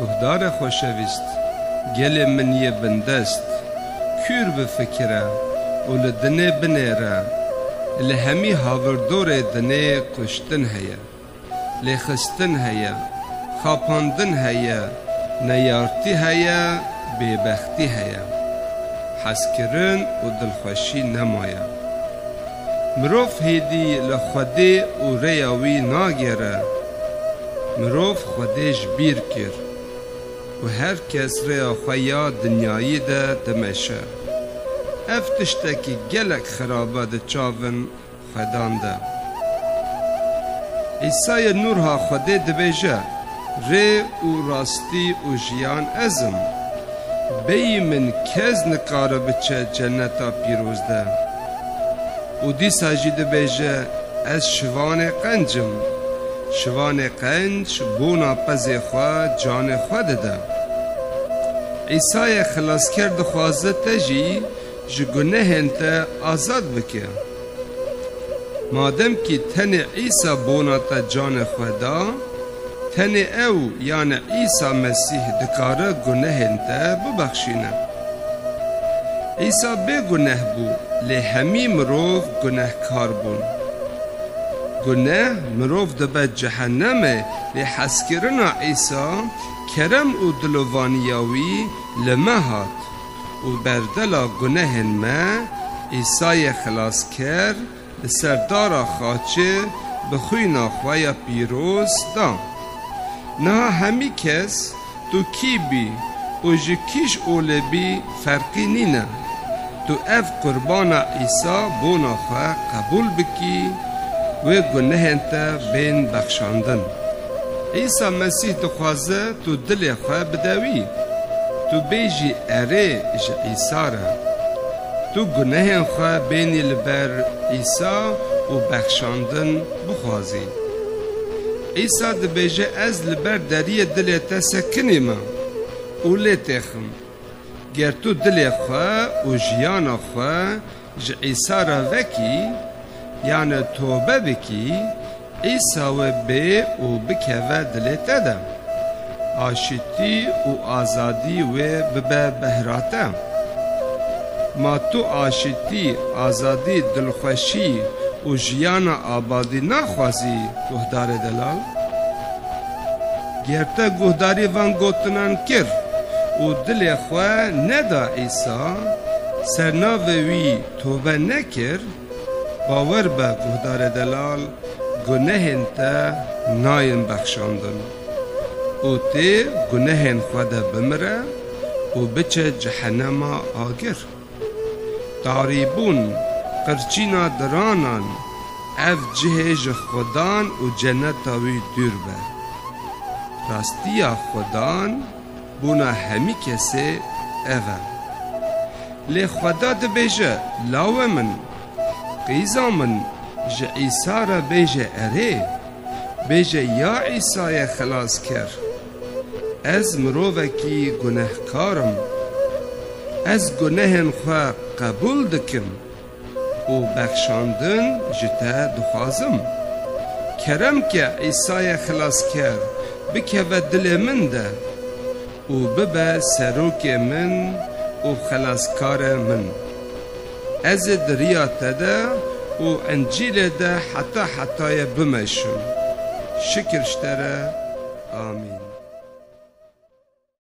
گهدار خوشویست گل منی بندست کور بفکره و لدنه بنیره لهمی هاوردور دنه کشتن هیا لخستن هیا خاپاندن هیا نیارتی هیا ببختی هیا حسکرن و دلخوشی نمایا مروف هیدی لخوده و ریاوی ناگیره مروف خودش بیر کر و هر کس ریا خویا دنیایی ده دمشه افتشتکی گلک خرابه ده چاون خدان ده عیسی نور ها خوده دبیجه ری و راستی و جیان ازم بی من کز نکاره بچه جنتا پیروز ده و دی ساجی دبیجه از شوان قنجم شوان قنج بونا پزی خواه جان خواه ده عیسی خلاص کرد خوازه تجی جگونه هنته آزاد بکه مادم که تن عیسی بونا تا جان خواه ده تن او یعنی عیسی مسیح دکاره گنه هنته ببخشینه عیسی بی گنه بو لی همی مروف گنه کار بون گناه مروف دبه جهنمه لی حسکرنا عیسی کرم و دلوانیاوی لما هات و بردلا گناه ما عیسی خلاص کر لسردارا خاچه بخوینا خوایا پیروز دا نه همی کس تو کی بی و جکیش اوله بی فرقی نینه تو اف قربانا عیسی بونا خواه قبول بکی و گناه انت بین بخشاندن عیسی مسیح دخوازه تو دل خواه بدوی تو بیجی اره جه عیسی را تو گناه خواه بینی لبر عیسی و بخشاندن بخوازی عیسی ده بیجه از لبر دری دل تسکنی ما و لی تخم گر تو دل خواه و جیان خواه جه عیسی را وکی یعنی توبه بکی عیسی و بی و بکوه دلیت ده آشتی و آزادی و ببه بهراته ما تو آشتی آزادی دلخوشی و جیان آبادی نخوازی گهدار دلال گرته گهداری وان گوتنان کر و دل خواه ندا عیسی سرناوی توبه نکر باور به گهدار دلال گناهن تا ناین بخشاندن او تی گناهن خود بمره و بچه جهنم آگر تاریبون قرچینا درانان اف جهج خودان و جنتاوی دور به راستیا خودان بونا همی کسی اوه لی خدا دبیجه لاو من قیزا من جه عیسی را بیجه اره بیجه یا عیسی خلاص کر از مرووکی گناهکارم از گناهن خواه قبول دکم و بخشاندن جتا دخوازم کرم که عیسی خلاص کر بکه و دل من ده و ببه سروک من و خلاصکار من از دریات ده و انجیل ده حتی بمشون شکر شتره آمین